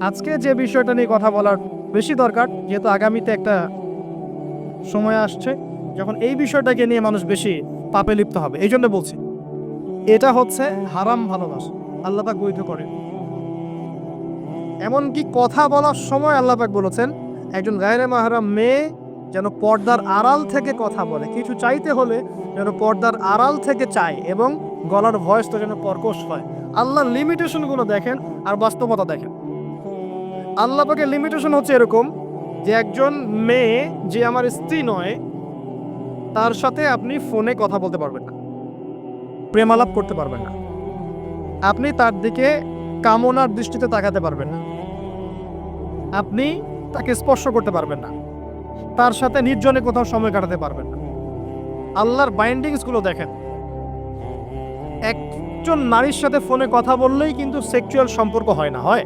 আজকে যে বিষয়টা নিয়ে কথা বলার বেশি দরকার, যেহেতু আগামীতে একটা সময় আসছে যখন এই বিষয়টাকে নিয়ে মানুষ বেশি পাপে লিপ্ত হবে, এই জন্য বলছি এটা হচ্ছে হারাম ভালোবাসা। আল্লাহ পাক বৈধ করেন। এমনকি কথা বলার সময় আল্লাহ পাক বলেছেন একজন গায়রে মাহরাম মেয়ে যেন পর্দার আড়াল থেকে কথা বলে, কিছু চাইতে হলে যেন পর্দার আড়াল থেকে চায় এবং গলার ভয়েসটা যেন কর্কশ হয়। আল্লাহর লিমিটেশনগুলো দেখেন আর বাস্তবতা দেখেন। আল্লাহ পাকের লিমিটেশন হচ্ছে এরকম যে একজন মেয়ে যে আমার স্ত্রী নয় তার সাথে আপনি ফোনে কথা বলতে পারবেন না, প্রেমালাপ করতে পারবেন না, আপনি তার দিকে কামনার দৃষ্টিতে তাকাতে পারবেন না, আপনি তাকে স্পর্শ করতে পারবেন না, তার সাথে নির্জনে কোথাও সময় কাটাতে পারবেন না। আল্লাহর বাইন্ডিংসগুলো দেখেন। একজন নারীর সাথে ফোনে কথা বললেই কিন্তু সেক্সুয়াল সম্পর্ক হয় না, হয়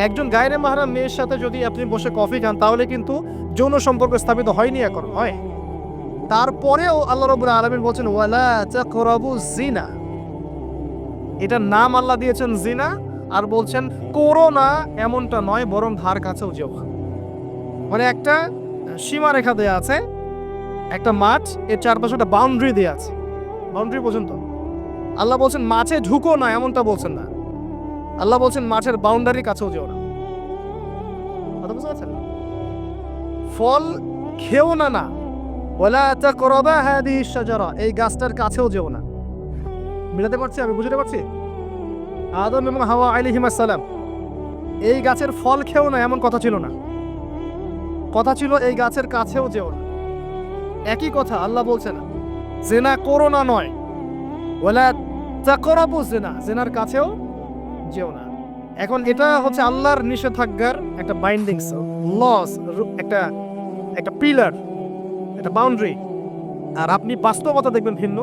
একজন গায়রে মাহরাম মেয়ের সাথে যদি আপনি বসে কফি খান তাহলে কিন্তু যৌন সম্পর্ক স্থাপিত হয়নি, এখন হয়। তারপরেও আল্লাহ রাব্বুল আলামিন বলছেন ওয়ালা তাকরাবুজ জিনা, এটার নাম আল্লাহ দিয়েছেন জিনা, আর বলছেন করো না এমনটা নয়, বরং ধার কাছেও যেও। মানে একটা সীমারেখা দেয়া আছে, একটা মাঠ, এর চারপাশে একটা বাউন্ডারি দেয়া আছে, বাউন্ডারি পর্যন্ত। আল্লাহ বলছেন মাঠে ঢুকো না, এমনটা বলছেন না। আল্লাহ বলছেন মাঠের বাউন্ডারির কাছেও যেও না। কথা বুঝতে পারছেন? ফল খেও না, না ওয়ালা তাকরাবা হাদিহি শাজারা, এই গাছটার কাছেও যেও না। মিলাতে পারছি? আমি বুঝতে পারছি? আদম এবং হাওয়া আলাইহিস সালাম এই গাছের ফল খেও না এমন কথা ছিল না, কথা ছিল এই গাছের কাছেও যেও না। একই কথা আল্লাহ বলছেন জিনা করো না নয়, ওয়ালা তাকরাবু জিনা, জিনার কাছেও যেও না। এখন এটা হচ্ছে আল্লাহর নিষেধাজ্ঞার একটা বাইন্ডিংস, লস, একটা একটা পিলার, একটা বাউন্ডারি। আর আপনি বাস্তবতা দেখবেন ভিন্ন,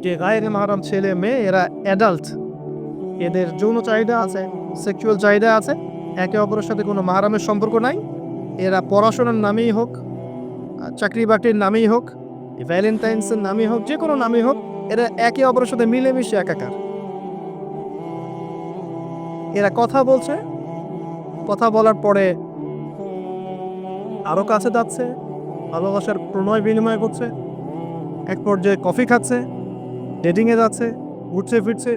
যে গায়রে মাহরাম ছেলে মেয়ে এরা অ্যাডাল্ট, এদের যৌন চাহিদা আছে, সেক্সুয়াল চাহিদা আছে, একে অপরের সাথে কোনো মাহরামের সম্পর্ক নাই। এরা পড়াশোনার নামেই হোক, চাকরি বাকরির নামেই হোক, ভ্যালেন্টাইন্সের নামেই হোক, যে কোনো নামেই হোক, এরা একে অপরের সাথে মিলেমিশে একাকার। এরা কথা বলছে, কথা বলার পরে আরও কাছে যাচ্ছে, ভালোবাসার প্রণয় বিনিময় করছে, এক পর্যায়ে কফি খাচ্ছে, ডেটিংয়ে যাচ্ছে, ঘুরছে ফিরছে,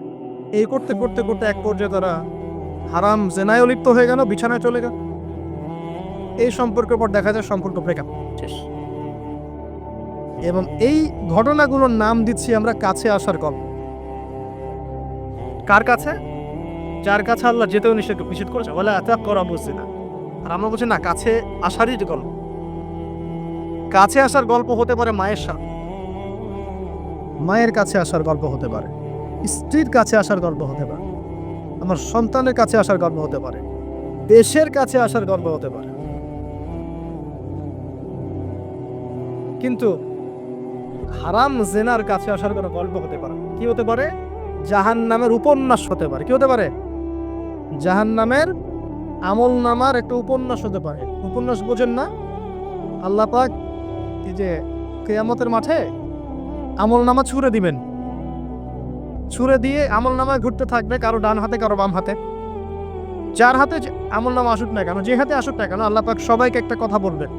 এই করতে করতে করতে এক পর্যায়ে তারা হারাম জেনায়ও লিপ্ত হয়ে গেল, বিছানায় চলে গেল। এই সম্পর্কের পর দেখা যায় সম্পর্ক ব্রেকআপ, শেষ। এবং এই ঘটনাগুলোর নাম দিচ্ছি আমরা কাছে আসার গল্প। কার কাছে? যার কাছে আল্লাহ যেতেও নিষেধ করেছে, বলে আতা করা বুঝছি না। আর আমরা বলছি না, কাছে আসারই গল্প। কাছে আসার গল্প হতে পারে মায়ের সাথে, মায়ের কাছে আসার গল্প হতে পারে, স্ত্রীর কাছে আসার গল্প হতে পারে, আমার সন্তানের কাছে আসার গল্প হতে পারে, দেশের কাছে আসার গল্প হতে পারে। কিন্তু হারাম জেনার কাছে আসার কোনো গল্প হতে পারে কি হতে পারে? জাহান্নামের উপন্যাস হতে পারে। কি হতে পারে? জাহান্নামের আমল নামার একটা উপন্যাস হতে পারে। উপন্যাস বোঝেন না? আল্লাহ পাক এই যে কিয়ামতের মাঠে আমল নামা ছুঁড়ে দিবেন, ছুঁড়ে দিয়ে আমল নামায় ঘুরতে থাকবে, কারো ডান হাতে কারো বাম হাতে। যার হাতে আমল নামা আসুক না কেন, যে হাতে আসুক না কেন, আল্লাহ পাক সবাইকে একটা কথা বলবেন,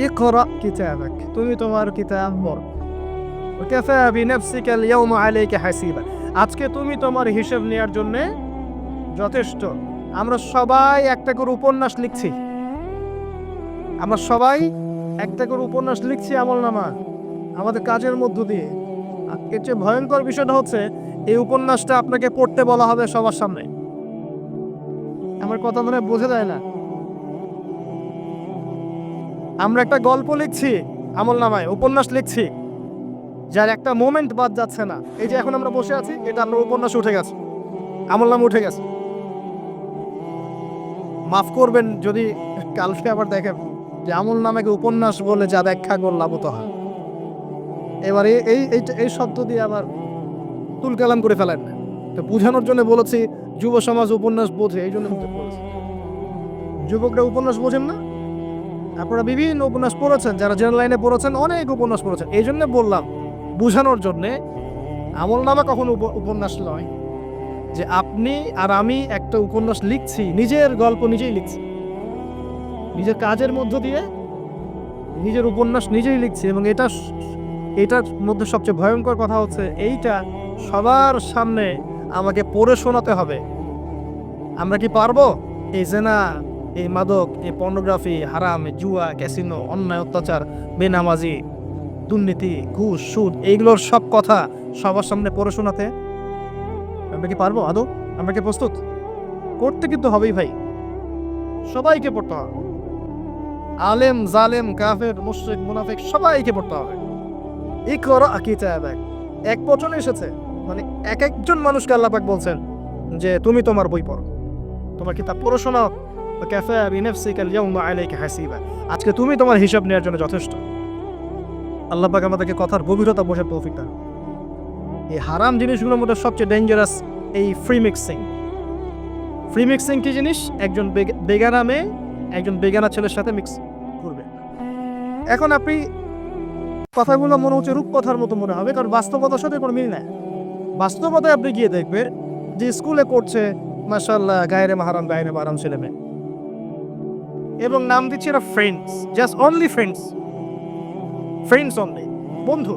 ইকরা কিতাবাক, তুমি তোমার কিতাব পড়ো, ওয়াকাফা বিনাফসিকা আল-ইয়াওমা আলাইকা হাসিবা, আজকে তুমি তোমার হিসাব নেওয়ার জন্য যথেষ্ট। আমরা সবাই একটা করে উপন্যাস লিখছি, আমরা সবাই একটা করে উপন্যাস লিখছি আমলনামা আমাদের কাজের মধ্য দিয়ে। আর এর চেয়ে ভয়ঙ্কর বিষয়টা হচ্ছে এই উপন্যাসটা আপনাকে পড়তে বলা হবে সবার সামনে। আমার কথা মনে বোঝা যায় না? আমরা একটা গল্প লিখছি আমলনামায়, উপন্যাস লিখছি, যার একটা মোমেন্ট বাদ যাচ্ছে না। এই যে এখন আমরা বসে আছি, এটা আপনার উপন্যাস উঠে গেছে, আমলনামা উঠে গেছে। মাফ করবেন যদি কালকে আবার দেখেন যে আমলনামাকে উপন্যাস বলে যা ব্যাখ্যা করলাম তো হয়, এবারে এই শব্দ দিয়ে আবার তুলকালাম করে ফেলেন না। তো বোঝানোর জন্য বলেছি যুব সমাজ উপন্যাস বোঝে, এই জন্য বলেছি। যুবকরা উপন্যাস বোঝেন না? আপনারা বিভিন্ন উপন্যাস পড়েছেন, যারা জেনারেল লাইনে পড়েছেন অনেক উপন্যাস পড়েছেন, এই জন্য বললাম বোঝানোর জন্যে আমলনামা কখনো উপন্যাস নয়। যে আপনি আর আমি একটা উপন্যাস লিখছি, নিজের গল্প নিজেই লিখছি, নিজের কাজের মধ্য দিয়ে নিজের উপন্যাস নিজেই লিখছি, এবং এটার মধ্যে সবচেয়ে ভয়ঙ্কর কথা হচ্ছে এইটা সবার সামনে আমাকে পড়ে শোনাতে হবে। আমরা কি পারবো? এই জেনা, এই মাদক, এই পর্নোগ্রাফি, হারাম, জুয়া, ক্যাসিনো, অন্যায়, অত্যাচার, বেনামাজি, দুর্নীতি, ঘুষ, সুদ, এইগুলোর সব কথা সবার সামনে পড়ে শোনাতে আমরা কি পারবো আদৌ? আমরা কি প্রস্তুত? করতে কিন্তু হবেই ভাই, সবাইকে পড়তে হবে। আলেম, জালেম, কাফের, মুশরিক, মুনাফিক সবাইকে পড়তে হবে। ইকরা কিতাবাক এক বচনে এসেছে, মানে এক একজন মানুষকে আল্লাহ পাক বলছেন যে তুমি তোমার বই পড়ো, তোমার কিতাব পড়ে শোনাও। কাফা বিনাফসিকা আল-ইয়াওমা আলাইকা হাসিবা, আজকে তুমি তোমার হিসাব নেওয়ার জন্য যথেষ্ট। আল্লাহ পাক আমাদেরকে কথার গভীরতা বোঝার তৌফিক দান। এই হারাম জিনিসগুলোর মধ্যে সবচেয়ে ডেঞ্জারাস এই ফ্রি মিক্সিং। ফ্রি মিক্সিং কি জিনিস? একজন বেগানা মেয়ে একজন বেগানা ছেলের সাথে মিক্স করবে। এখন আপনি কথাগুলো মনে হচ্ছে রূপকথার মতো মনে হবে, কারণ বাস্তবতার সাথে কোনো মিল নাই। বাস্তবতায় আপনি গিয়ে দেখবেন যে স্কুলে করছে মাশাআল্লাহ গায়রে মাহারাম ছেলে মেয়ে, এবং নাম দিচ্ছে এরা friends, just only friends, friends only, বন্ধু,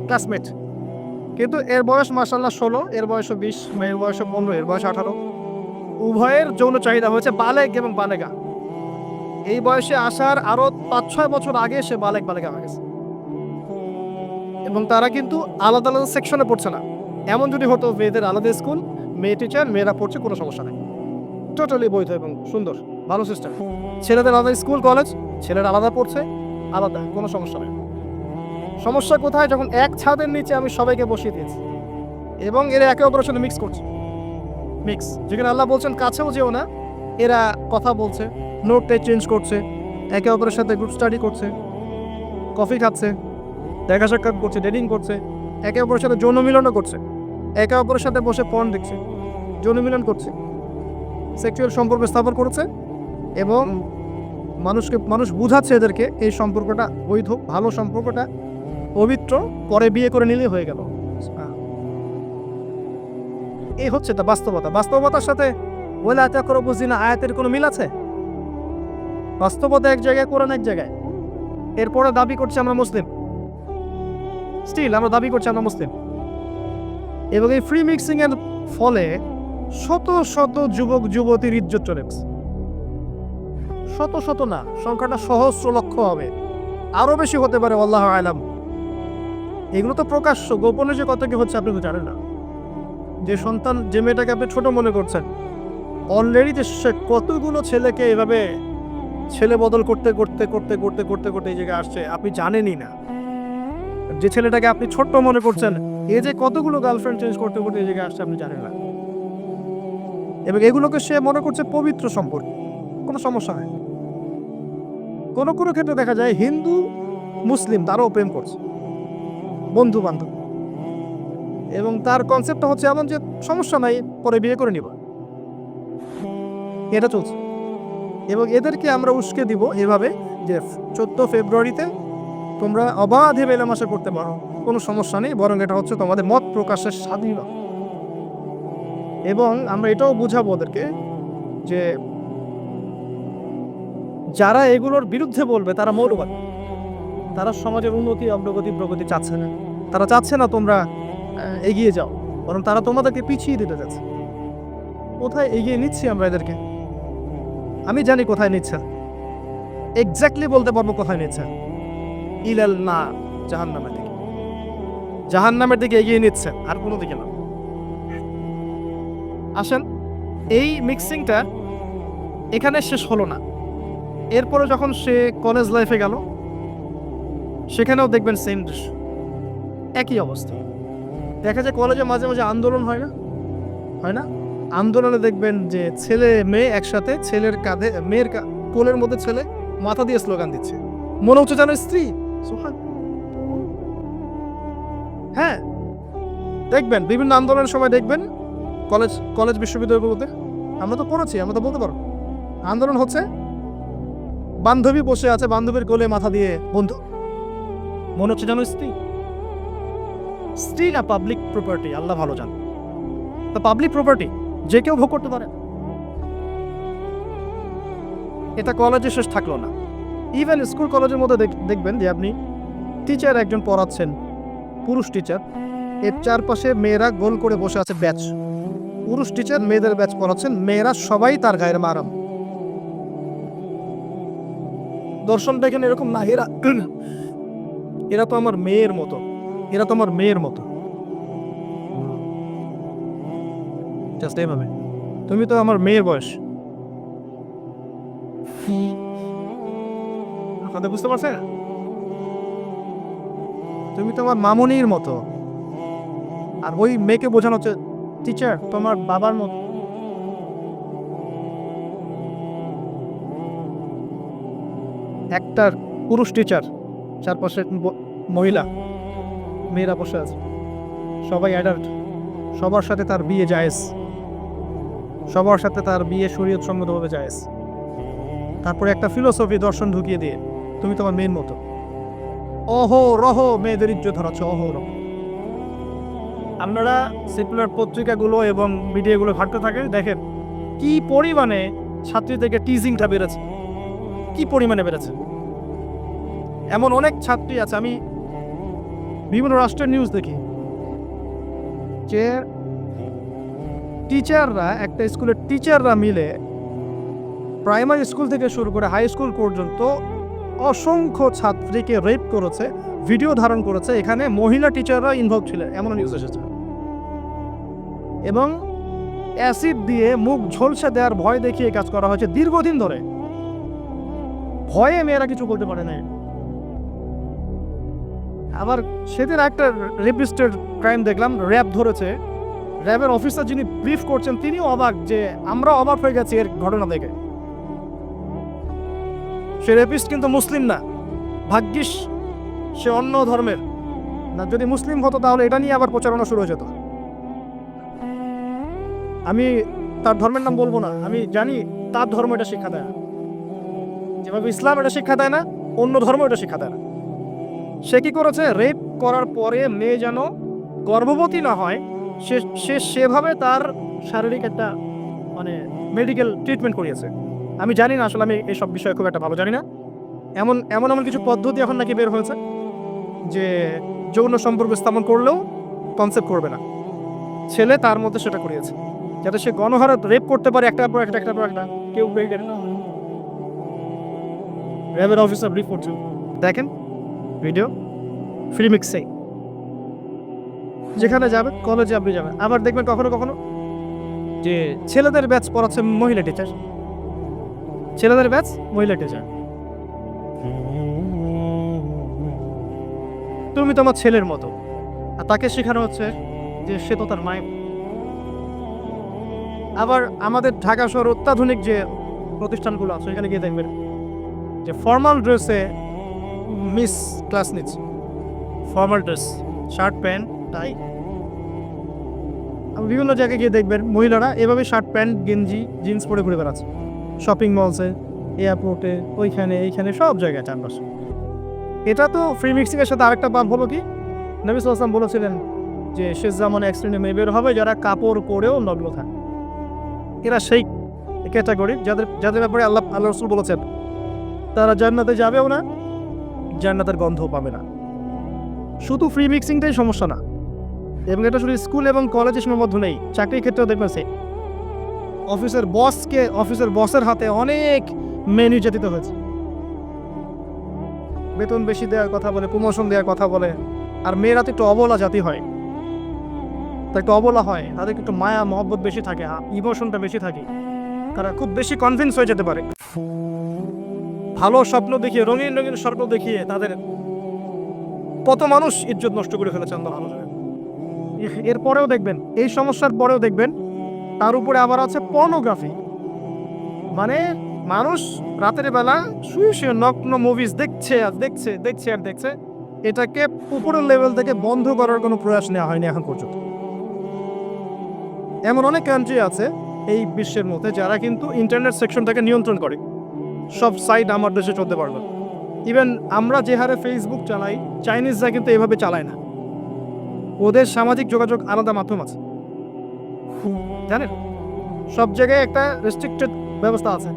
ক্লাসমেট। কিন্তু এর বয়স মাশাআল্লাহ 16, এর বয়স 20, মেয়ের বয়স 15, এর বয়স 18। উভয়ের যৌন চাহিদা হয়েছে বালেগ এবং বালেগা। এই বয়সে আসার আরো 5-6 বছর আগে সে বালেগা হয়ে গেছে, এবং তারা কিন্তু আলাদা আলাদা সেকশনে পড়ছে না। এমন যদি হতো মেয়েদের আলাদা স্কুল, মেয়ে টিচার, মেয়েরা পড়ছে, কোনো সমস্যা নেই, টোটালি বৈধ এবং সুন্দর, ভালো সিস্টেম। ছেলেদের আলাদা স্কুল কলেজ, ছেলেরা আলাদা পড়ছে, আলাদা, কোনো সমস্যা নেই। সমস্যা কোথায়? যখন এক ছাদের নিচে আমি সবাইকে বসিয়ে দিয়েছি এবং এরা একে অপরের সাথে মিক্স করছে। মিক্স, যেখানে আল্লাহ বলছেন কাছেও যেও না, এরা কথা বলছে, নোটটা চেঞ্জ করছে, একে অপরের সাথে গ্রুপ স্টাডি করছে, কফি খাচ্ছে, দেখা সাক্ষাৎ করছে, ডেটিং করছে, একে অপরের সাথে যৌন মিলনও করছে, একে অপরের সাথে বসে পর্ন দেখছে, যৌন মিলন করছে, সেক্সুয়াল সম্পর্ক স্থাপন করেছে, এবং মানুষ বুঝাচ্ছে এদেরকে এই সম্পর্কটা বৈধ, ভালো সম্পর্কটা পবিত্র, পরে বিয়ে করে নিলেই হয়ে গেল। এই হচ্ছে তা বাস্তবতা। বাস্তবতার সাথে ওয়ালা তাকরাবু জিনা আয়াতের কোনো মিল আছে? বাস্তবতা এক জায়গায়, কোরআন এক জায়গায়। এরপরে দাবি করছে আমরা মুসলিম, স্টিল আমরা দাবি করছি আমরা মুসলিম। এবং এই ফ্রি মিক্সিং এর ফলে শত শত যুবক যুবতীর ইজ্জত চলে গেছে। শত শত না, সংখ্যাটা সহস্র লক্ষ হবে, আরো বেশি হতে পারে, আল্লাহু আ'লাম। এগুলো তো প্রকাশ্য, গোপনে যে কত কি হচ্ছে আপনি তো জানেন না। যে সন্তান, যে মেয়েটাকে আপনি ছোট মনে করছেন, অলরেডি যে কতগুলো ছেলেকে এভাবে ছেলে বদল করতে করতে করতে করতে করতে করতে এই জায়গায় আসছে আপনি জানেনই না। যে ছেলেটাকে আপনি ছোট্ট মনে করছেন, এ যে কতগুলো গার্লফ্রেন্ড চেঞ্জ করতে করতে এই জায়গায় আসছে আপনি জানেন না। এবং এগুলোকে সে মনে করছে পবিত্র সম্পর্ক, কোনো সমস্যা নেই। কোনো কোনো ক্ষেত্রে দেখা যায় হিন্দু মুসলিম তারাও প্রেম করছে, বন্ধু বান্ধব, এবং তার কনসেপ্টটা হচ্ছে এমন যে সমস্যা নাই, পরে বিয়ে করে নিব, এটা চলছে। এবং এদেরকে আমরা উস্কে দিব এভাবে যে 14 ফেব্রুয়ারিতে তোমরা অবাধে মেলামেশা করতে পারো, কোনো সমস্যা নেই, বরং এটা হচ্ছে তোমাদের মত প্রকাশের স্বাধীনতা। এবং আমরা এটাও বুঝাবো ওদেরকে যে যারা এগুলোর বিরুদ্ধে বলবে তারা মৌলবাদী, তারা সমাজের উন্নতি, অগ্রগতি, প্রগতি চাচ্ছে না। তারা চাচ্ছে না তোমরা এগিয়ে যাও, বরং তারা তোমাদেরকে পিছিয়ে দিতে যাচ্ছে। কোথায় এগিয়ে নিচ্ছি আমরা এদেরকে? আমি জানি কোথায় নিচ্ছে, এক্স্যাক্টলি বলতে পারবো কোথায় নিচ্ছে। ইলাল না, জাহান্নামের দিকে, জাহান্নামের দিকে এগিয়ে নিচ্ছে, আর কোনো দিকে না। আসেন, এই মিক্সিংটা এখানে শেষ হলো না। এরপরে যখন সে কলেজ লাইফে গেল, সেখানেও দেখবেন সেম দৃশ্য, একই অবস্থা। দেখা যায় কলেজে মাঝে মাঝে আন্দোলন হয় না? আন্দোলনে দেখবেন যে ছেলে মেয়ে একসাথে, ছেলের কাঁধে মেয়ের কোলের মধ্যে ছেলে মাথা দিয়ে স্লোগান দিচ্ছে, মনে হচ্ছে যেন স্ত্রী। হ্যাঁ, দেখবেন বিভিন্ন আন্দোলনের সময় দেখবেন কলেজ বিশ্ববিদ্যালয়গুলোতে, আমরা তো পড়েছি, আমরা তো বলতে পারো, আন্দোলন হচ্ছে, বান্ধবী বসে আছে, বান্ধবীর কোলে মাথা দিয়ে বন্ধু, মনে হচ্ছে যেন স্ত্রী না পাবলিক প্রপার্টি, আল্লাহ ভালো জান। তো পাবলিক প্রপার্টি যে কেউ ভোগ করতে পারে। এটা কলেজে শেষ থাকলো না, ইভেন স্কুল কলেজের মধ্যে দেখবেন যে আপনি টিচার একজন পড়াচ্ছেন, পুরুষ টিচার, এর চারপাশে মেয়েরা গোল করে বসে আছে ব্যাচ। পুরুষ টিচার মেয়েদের ব্যাচ পড়াচ্ছেন, মেয়েরা সবাই তার গায়ের মারাম। দর্শনটা এখানে এরকম না, এরা তো আমার মেয়ের মতো, এরা তো আমার মেয়ের মতো। জাস্ট এইভাবে, তুমি তো আমার মেয়ের বয়স। আপনাদের বুঝতে পারছেন? তুমি তো আমার মামুনির মতো। আর ওই মেয়েকে বোঝানো হচ্ছে টিচার তোমার বাবার মতো। একটা পুরুষ টিচার, চারপাশে মহিলা, মেয়েরা বসে আছে, সবাই অ্যাডাল্ট, সবার সাথে তার বিয়ে জায়েজ, সবার সাথে তার বিয়ে শরীয়ত সম্মতভাবে জায়েজ। তারপরে একটা ফিলোসফি দর্শন ঢুকিয়ে দিয়ে তুমি তোমার মেয়ের মতো। অহো রহ মেয়েদের ইজ্জত ধরাচ্ছে, অহো রহ। আপনারা সেকুলার পত্রিকাগুলো এবং মিডিয়াগুলো ঘাটতে থাকেন, দেখেন কি পরিমাণে ছাত্রী থেকে টিজিংটা বেড়েছে, কি পরিমাণে বেড়েছে। এমন অনেক ছাত্রী আছে, আমি বিভিন্ন রাষ্ট্রের নিউজ দেখি যে টিচাররা, একটা স্কুলের টিচাররা মিলে প্রাইমারি স্কুল থেকে শুরু করে হাই স্কুল পর্যন্ত অসংখ্য ছাত্রীকে রেপ করেছে, ভিডিও ধারণ করেছে, এখানে মহিলা টিচাররা ইনভলভ ছিলেন, এমন নিউজ এসেছে। এবং অ্যাসিড দিয়ে মুখ ঝলসে দেওয়ার ভয় দেখিয়ে কাজ করা হয়েছে দীর্ঘদিন ধরে। ভয়ে মেয়েরা কিছু বলতে পারে না। আবার সেদিন একটা রেপিস্টেড ক্রাইম দেখলাম, র্যাব ধরেছে, র্যাবের অফিসার যিনি ব্রিফ করছেন তিনিও অবাক, যে আমরা অবাক হয়ে গেছি এর ঘটনা দেখে। সে রেপিস্ট কিন্তু মুসলিম না, ভাগ্যিস সে অন্য ধর্মের না, যদি মুসলিম হতো তাহলে এটা নিয়ে আবার প্রচারণা শুরু হয়ে যেত। আমি তার ধর্মের নাম বলবো না, আমি জানি তার ধর্ম এটা শিক্ষা দেয় না, যেভাবে ইসলাম এটা শিক্ষা দেয় না, অন্য ধর্ম এটা শিক্ষা দেয় না। সে কি করেছে, রেপ করার পরে মেয়ে যেন গর্ভবতী না হয় সে সেভাবে তার শারীরিক একটা মানে মেডিকেল ট্রিটমেন্ট করিয়েছে। আমি জানি না, আসলে আমি এইসব বিষয়ে খুব একটা ভালো জানি না। এমন এমন এমন কিছু পদ্ধতি এখন নাকি বের হয়েছে যে যৌন সম্পর্ক স্থাপন করলেও কনসেপ্ট করবে না, ছেলে তার মধ্যে সেটা করিয়েছে, যাতে সে গণহারে রেপ করতে পারে একটার পর একটা কেউ ব্রেক না। র্যাবের অফিসার ব্রিফ করছে, দেখেন ভিডিও ফ্রি মিক্সে, যেখানে যাবেন কলেজে আপনি যাবেন। আবার দেখবেন কখনো কখনো যে ছেলেদের ব্যাচ পড়াচ্ছে মহিলা টিচার, ছেলেদের ব্যাচ মহিলা টিচার। তুমি তোমার ছেলের মতো, আর তাকে শেখানো হচ্ছে যে সে তো তার মায়ের। আবার আমাদের ঢাকা শহর অত্যাধুনিক যে প্রতিষ্ঠানগুলো আছে এখানে গিয়ে দেখবেন যে ফর্মাল ড্রেসে মিস ক্লাস নিচ্ছে, formal dress, shirt pant tie. বিভিন্ন জায়গায় গিয়ে দেখবেন মহিলারা এভাবে শার্ট প্যান্ট গেঞ্জি জিন্স পরে ঘুরে বেড়াচ্ছে, শপিং মলসে, এয়ারপোর্টে, ওইখানে এইখানে সব জায়গায় চারপাশে। এটা তো ফ্রি মিক্সিংয়ের সাথে আরেকটা পাপ হলো কি, নবী সাল্লাল্লাহু আলাইহি ওয়াসাল্লাম বলেছিলেন যে শেষ জামানে এক শ্রেণীর মেয়ে বের হবে যারা কাপড় পরেও নগ্ন থাকে। এরা সেই ক্যাটাগরি যাদের ব্যাপারে আল্লাহ রাসূল বলেছেন তারা জান্নাতে যাবেও না, জান্নাতের গন্ধও পাবে না। শুধু ফ্রি মিক্সিংটাই সমস্যা না, এবং এটা শুধু স্কুল এবং কলেজের সীমাবদ্ধ নেই, চাকরির ক্ষেত্রেও দেখবেন সে অফিসের বসের হাতে অনেক মেয়ে নির্যাতিত হয়েছে। বেতন বেশি দেওয়ার কথা বলে, প্রমোশন দেওয়ার কথা বলে, আর মেয়েরা তো একটু অবলা জাতি হয়, তা একটু অবলা হয়, তাদের একটু মায়া মহব্বত বেশি থাকে, ইমোশনটা বেশি থাকে, তারা খুব বেশি কনভিন্স হয়ে যেতে পারে। ভালো স্বপ্ন দেখিয়ে, রঙিন রঙিন স্বপ্ন দেখিয়ে তাদের কত মানুষ ইজ্জত নষ্ট করে ফেলেছে আল্লাহ ভালো জানেন। এরপরেও দেখবেন, এই সমস্যার পরেও দেখবেন তার উপরে আবার আছে পর্নোগ্রাফি। মানে মানুষ রাতের বেলা শুয়ে শুয়ে নগ্ন মুভিজ দেখছে আর দেখছে দেখছে আর দেখছে, এটাকে উপরের লেভেল থেকে বন্ধ করার কোনো প্রয়াস নেওয়া হয়নি এখন পর্যন্ত। এমন অনেক কান্ট্রি আছে এই বিশ্বের মধ্যে যারা কিন্তু ইন্টারনেট সেকশনটাকে নিয়ন্ত্রণ করে, সব সাইট আমার দেশে চলতে পারবে। ইভেন আমরা যে হারে ফেসবুক চালাই, চাইনিজরা কিন্তু এভাবে চালায় না, ওদের সামাজিক যোগাযোগ আলাদা মাধ্যম আছে। জানেন, সব জায়গায় একটা রেস্ট্রিক্টেড ব্যবস্থা আছে।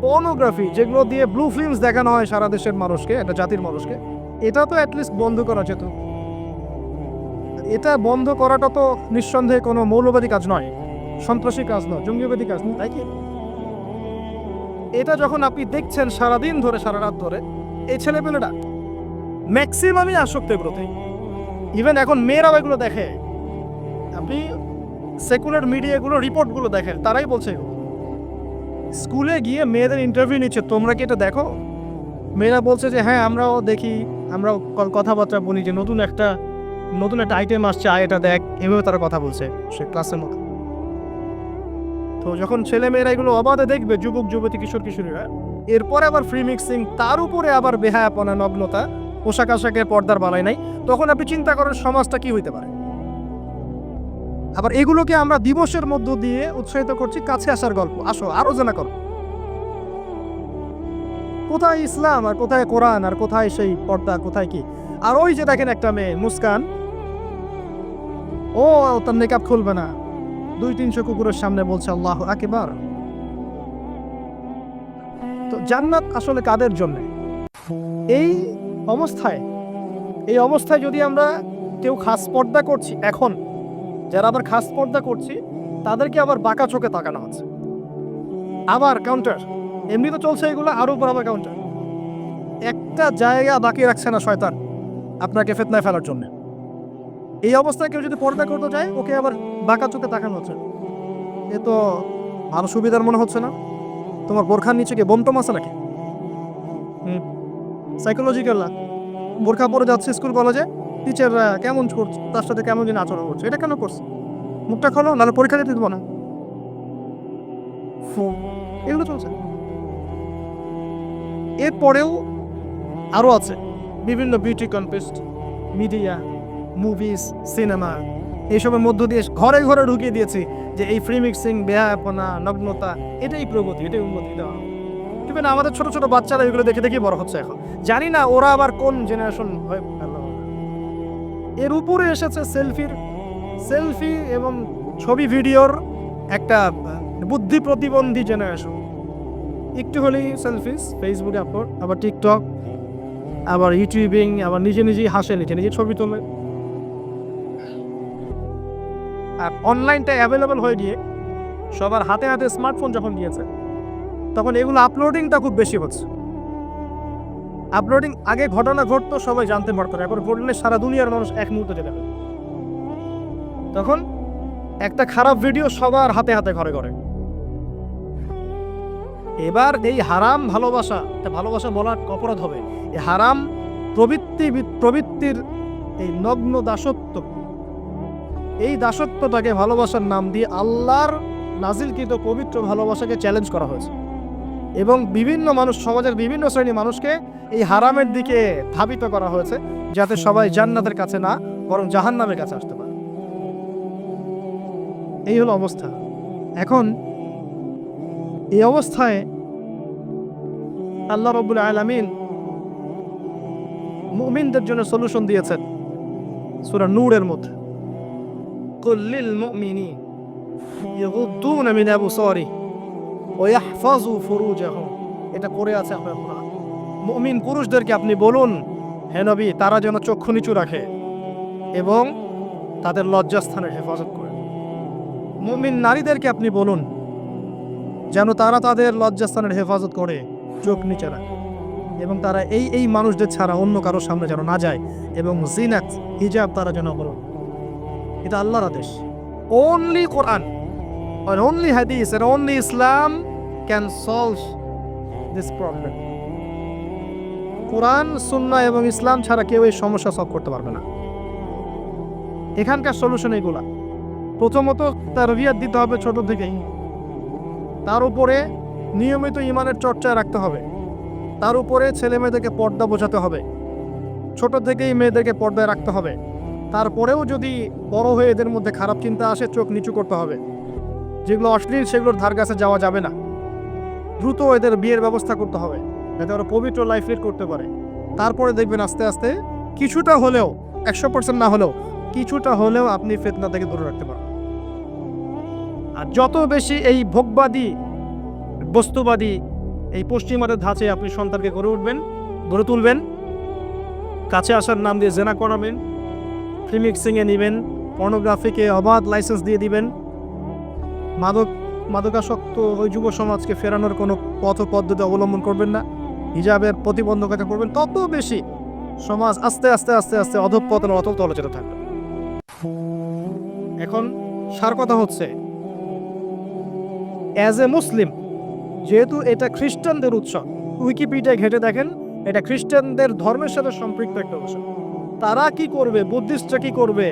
পর্নোগ্রাফি, যেগুলো দিয়ে ব্লু ফিল্মস দেখানো হয় সারা দেশের মানুষকে, একটা জাতির মানুষকে, এটা তো অ্যাটলিস্ট বন্ধ করা যেত। এটা বন্ধ করাটা তো নিঃসন্দেহে কোনো মৌলবাদী কাজ নয়, সন্ত্রাসী কাজ নয়, জঙ্গিবাদী কাজ নয়, তাই কি? এটা যখন আপনি দেখছেন সারাদিন ধরে, সারা রাত ধরে, এই ছেলেপেলেটা ম্যাক্সিমামই আসক্ত এগুলোতে। ইভেন এখন মেয়েরাও এগুলো দেখে। আপনি সেকুলার মিডিয়াগুলো রিপোর্টগুলো দেখেন, তারাই বলছে এগুলো। স্কুলে গিয়ে মেয়েদের ইন্টারভিউ নিচ্ছে, তোমরা কি এটা দেখো? মেয়েরা বলছে যে হ্যাঁ আমরাও দেখি, আমরাও কথাবার্তা বলি যে নতুন একটা আইটেম আসছে, এটা দেখ, এভাবে তারা কথা বলছে সে ক্লাসের মতো। তো যখন ছেলে মেয়েরা এগুলো অবাধে দেখবে, যুবক যুবতী কিশোর কিশোরীরা, এরপরে আবার ফ্রি মিক্সিং, তার উপরে আবার বেহায়াপনা, নগ্নতা, পোশাক আশাকে পর্দার বালাই নাই, তখন আপনি চিন্তা করেন সমাজটা কি হইতে পারে। আবার এগুলোকে আমরা দিবসের মধ্য দিয়ে উৎসাহিত করছি, কাছে আসার গল্প, আসো আরো জানা করো। কোথায় ইসলাম আর কোথায় কোরআন আর কোথায় সেই পর্দা, কোথায় কি? আর ওই যে দেখেন একটা মেয়ে মুস্কান, ও তার মেকআপ খুলবে না, 200-300 কুকুরের সামনে বলছে আল্লাহু আকবার। তো জান্নাত আসলে কাদের জন্য? এই অবস্থায় যদি আমরা কেউ খাস পর্দা করছি, এখন যারা আবার খাস পর্দা করছি তাদেরকে আবার বাঁকা চোখে তাকানো হচ্ছে, আবার কাউন্টার। এমনি তো চলছে এগুলো, আরো উপর আবার কাউন্টার। একটা জায়গা বাকি রাখছে না শয়তান আপনাকে ফিতনায় ফেলার জন্য। এই অবস্থায় কেউ যদি পর্দা করতে যায়, ওকে আবার বাঁকা চোখে তাকানো হচ্ছে। এ তো ভালো সুবিধার মনে হচ্ছে না। তোমার বোরখার নিচে গিয়ে বোমটম আছে নাকি? সাইকোলজিক্যাল না, বোরখা পরে যাচ্ছে স্কুল কলেজে, টিচাররা কেমন করছে, তার সাথে কেমন যেন আচরণ করছে, এটা কেন করছে? মুখটা খোলো, নাহলে পরীক্ষা দিতে দেবো না। এগুলো চলছে। এরপরেও আরও আছে বিভিন্ন beauty contest, media, movies, cinema, এইসবের মধ্য দিয়ে ঘরে ঘরে ঢুকিয়ে দিয়েছি যে এই ফ্রি মিক্সিং, বেহায়াপনা, নগ্নতা, এটাই প্রগতি, এটাই উন্নতি দেওয়া। ঠিক না? আমাদের ছোট ছোট বাচ্চারা এগুলো দেখে দেখে বড় হচ্ছে এখন। জানি না ওরা আবার কোন জেনারেশন হয়ে গেল। এর উপরে এসেছে সেলফি এবং ছবি ভিডিওর একটা বুদ্ধি প্রতিবন্ধী জেনারেশন। একটু হলেই সেলফিস, ফেসবুকে আপলোড, আবার টিকটক, আবার ইউটিউবিং, আবার নিজেই হাসে, নিজে ছবি তোলে। আর অনলাইনটা অ্যাভেলেবল হয়ে গিয়ে সবার হাতে হাতে স্মার্টফোন যখন দিয়েছে, তখন এগুলো আপলোডিংটা খুব বেশি হচ্ছে। আপলোডিং, আগে ঘটনা ঘটতো সবাই জানতে পারতো না, এখন ঘটলে সারা দুনিয়ার মানুষ এক মুহূর্তে জেনে যাবে। তখন একটা খারাপ ভিডিও সবার হাতে হাতে ঘরে ঘরে। এবার এই হারাম ভালোবাসা, ভালোবাসা বলার অপরাধ হবে, এই হারাম প্রবৃত্তির এই নগ্ন দাসত্ব, এই দাসত্বটাকে ভালোবাসার নাম দিয়ে আল্লাহর নাজিলকৃত পবিত্র ভালোবাসাকে চ্যালেঞ্জ করা হয়েছে। এবং বিভিন্ন মানুষ, সমাজের বিভিন্ন শ্রেণীর মানুষকে এই হারামের দিকে ধাবিত করা হয়েছে, যাতে সবাই জান্নাতের কাছে না বরং জাহান্নামের কাছে আসতে পারে। এই হলো অবস্থা। এখন এই অবস্থায় আল্লাহ রাব্বুল আলামিন মুমিনদের জন্য সলিউশন দিয়েছেন সূরা নূরের মধ্যে। কুল লিল মুমিনিন ইয়াগুদ্দুনা মিন আবসারিহিম ওয়া ইয়াহফাযু ফুরুজাহুম। এটা পড়ে আছে আপনার কোরআন। মুমিন পুরুষদেরকে আপনি বলুন, হে নবী, তারা যেন চক্ষু নিচু রাখে এবং তাদের লজ্জাস্থানের হেফাজত করে। মুমিন নারীদেরকে আপনি বলুন যেন তারা তাদের লজ্জাস্থানের হেফাজত করে, চোখ নিচে রাখে এবং তারা এই মানুষদের ছাড়া অন্য কারোর সামনে যেন না যায়, এবং জিনাত, হিজাব তারা যেন অবলম্বন। এটা আল্লাহর আদেশ। Only Quran and only hadith and only Islam can solve this problem. কোরআন, সুন্নাহ এবং ইসলাম ছাড়া কেউ এই সমস্যা সলভ করতে পারবে না। এখানকার সলিউশন এগুলা। প্রথমত তারবিয়াত দিতে হবে ছোট থেকেই, তার উপরে নিয়মিত ইমানের চর্চা রাখতে হবে, তার উপরে ছেলে মেয়েদেরকে পর্দা বোঝাতে হবে, ছোট থেকেই মেয়েদেরকে পর্দায় রাখতে হবে। তারপরেও যদি বড় হয়ে এদের মধ্যে খারাপ চিন্তা আসে, চোখ নিচু করতে হবে। যেগুলো অশ্লীল সেগুলোর ধার কাছে যাওয়া যাবে না। দ্রুত এদের বিয়ের ব্যবস্থা করতে হবে যাতে ওরা পবিত্র লাইফ লিড করতে পারে। তারপরে দেখবেন আস্তে আস্তে কিছুটা হলেও, 100% না হলেও কিছুটা হলেও আপনি ফিতনা থেকে দূরে রাখতে পারেন। আর যত বেশি এই ভোগবাদী বস্তুবাদী এই পশ্চিমাদের ধাঁচে আপনি সন্তানকে গড়ে তুলবেন, কাছে আসার নাম দিয়ে জেনা করাবেন, ফ্রিমিক্সিংয়ে নেবেন, পর্নোগ্রাফিকে অবাধ লাইসেন্স দিয়ে দিবেন, মাদকাসক্ত ওই যুব সমাজকে ফেরানোর কোনো পদ্ধতি অবলম্বন করবেন না, হিজাবের প্রতিবন্ধকতা করবেন, তত বেশি সমাজ আস্তে আস্তে আস্তে আস্তে অধঃপতন অতল তলে যেতে থাকবে। এখন সার কথা হচ্ছে, অ্যাজ এ মুসলিম, যেহেতু এটা খ্রিস্টানদের উৎসব, উইকিপিডিয়ায় ঘেঁটে দেখেন এটা খ্রিস্টানদের ধর্মের সাথে সম্পৃক্ত একটা উৎসব। তারা কি করবে, বুদ্ধিস্টরা কি করবে,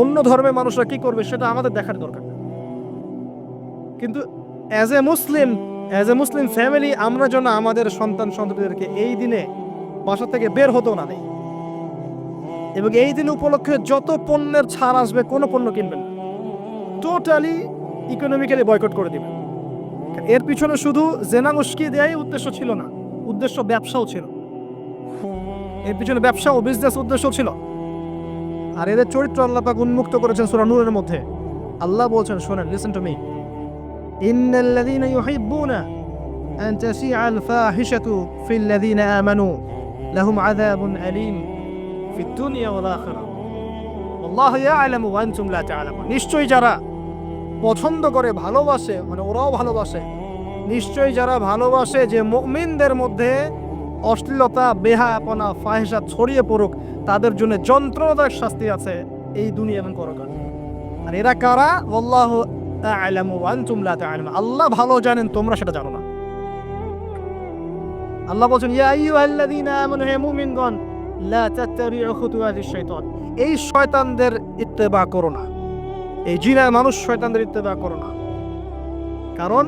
অন্য ধর্মের মানুষরা কি করবে, সেটা আমাদের দেখার দরকার। কিন্তু অ্যাজ এ মুসলিম ফ্যামিলি আমরা যেন আমাদের সন্তানদেরকে এই দিনে বাসা থেকে বের হতো না দেয়, এবং এই দিন উপলক্ষে যত পণ্যের ছাড় আসবে কোনো পণ্য কিনবেন না, টোটালি ইকোনমিক্যালি বয়কট করে দিবেন। এর পিছনে শুধু জেনা উস্কিয়ে দেয়াই উদ্দেশ্য ছিল না, উদ্দেশ্য ব্যবসাও ছিল, এর পিছনে ব্যবসা ও বিজনেস উদ্দেশ্য ছিল। আর এদের চরিত্র আল্লাহ পাক উন্মুক্ত করেছেন সূরা নূরের মধ্যে। আল্লাহ বলছেন, শোনেন, লিসেন টু মি, ইন্নাল্লাযীনা ইউহিব্বুনা আন তাশিআল ফাহিশাতু ফিল্লাযীনা আমানু লাহুম আযাবুন আলীম ফিদ দুনিয়া ওয়াল আখিরাহ আল্লাহু ইয়া'লামু ওয়া আনতুম লা তা'লামুন। নিশ্চয়ই যারা পছন্দ করে, ভালোবাসে, মানে ওরাও ভালোবাসে, নিশ্চয়ই যারা ভালোবাসে যে মুমিনদের মধ্যে অশ্লীলতা, বেহায়াপনা, ফাহিশা ছড়িয়ে পড়ুক, তাদের জন্য যন্ত্রণাদায়ক শাস্তি আছে এই দুনিয়া এবং পরকালে। আর এরা কারা? আল্লাহু আ'লামু ওয়া আনতুম লা তা'লামুন। আল্লাহ ভালো জানেন, তোমরা সেটা জানো না। আল্লাহ বলেন, ইয়া আইয়ুহাল্লাযীনা আমানু, হে মুমিনগণ, লা তাত্তাবিউ খুতুওয়াতিশ শাইতান, এই শয়তানদের ইত্তেবা করো না, এই জিনের মানুষ শয়তানদের ইত্তেবা করো না। কারণ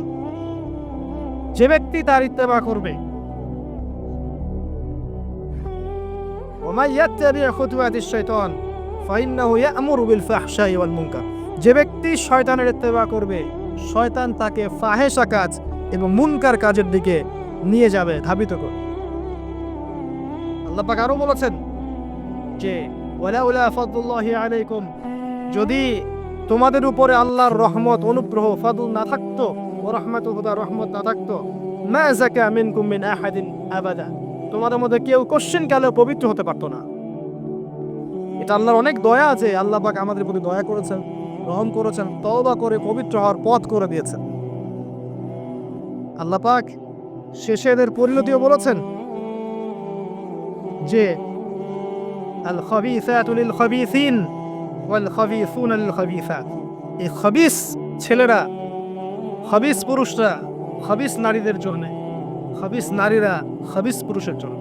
যে ব্যক্তি তার ইত্তেবা করবে, ওয়ামান ইয়াত্তাবিউ খুতুওয়াতিশ শাইতান ফাইন্নাহু ইয়া'মুরু বিল ফাহশাই ওয়াল মুনকার, যে ব্যক্তি শয়তানের ইত্তেবা করবে, শয়তান তাকে ফাহেশা কাজ এবং মুনকার কাজের দিকে নিয়ে যাবে, ধাবিত করবে। আল্লাহ পাক আরো বলেছেন যে ওয়ালাউলা ফাদলুল্লাহি আলাইকুম, যদি তোমাদের উপরে আল্লাহর রহমত, অনুগ্রহ, ফাদল না থাকতো, ওয়া রাহমাতুহু, তার রহমত না থাকতো, মা যাকা মিনকুম মিন আহাদিন আবাদা, তোমাদের মধ্যে কেউ কোশ্চেন কালেও পবিত্র হতে পারতো না। এটা আল্লাহর অনেক দয়া আছে, আল্লাহ পাক আমাদের প্রতি দয়া করেছেন, রহম করেছেন, তওবা করে পবিত্র হওয়ার পথ করে দিয়েছেন। আল্লাহ পাক শেষে এদের পরিণতিও বলেছেন যে আল খাবিসাতু লিল খাবিসিন ওয়াল খাবিসুনা লিল খাবিসাত, এই খাবিস ছেলেরা, খাবিস পুরুষরা খাবিস নারীদের জন্য, খাবিস নারীরা খাবিস পুরুষের জন্য,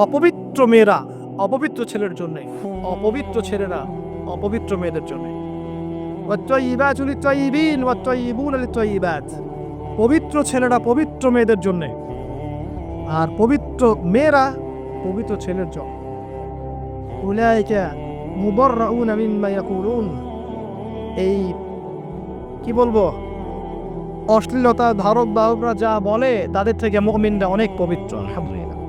অপবিত্র মেয়েরা অপবিত্র ছেলের জন্য, অপবিত্র ছেলেরা অপবিত্র মেয়েদের জন্য। ওয়াত-তাইয়িবাতু লিত-তাইয়িবিন ওয়াত-তাইয়িবুনা লিত-তাইয়িবাত, পবিত্র ছেলেরা পবিত্র মেয়েদের জন্য, আর পবিত্র মেয়েরা পবিত্র ছেলের জন্য। উলাইকা মুবাররাউনা মিম্মা ইয়াকুলুন, এই কি বলবো, অশ্লীলতা ধারক বাহকরা যা বলে তাদের থেকে মুমিনরা অনেক পবিত্র। আলহামদুলিল্লাহ।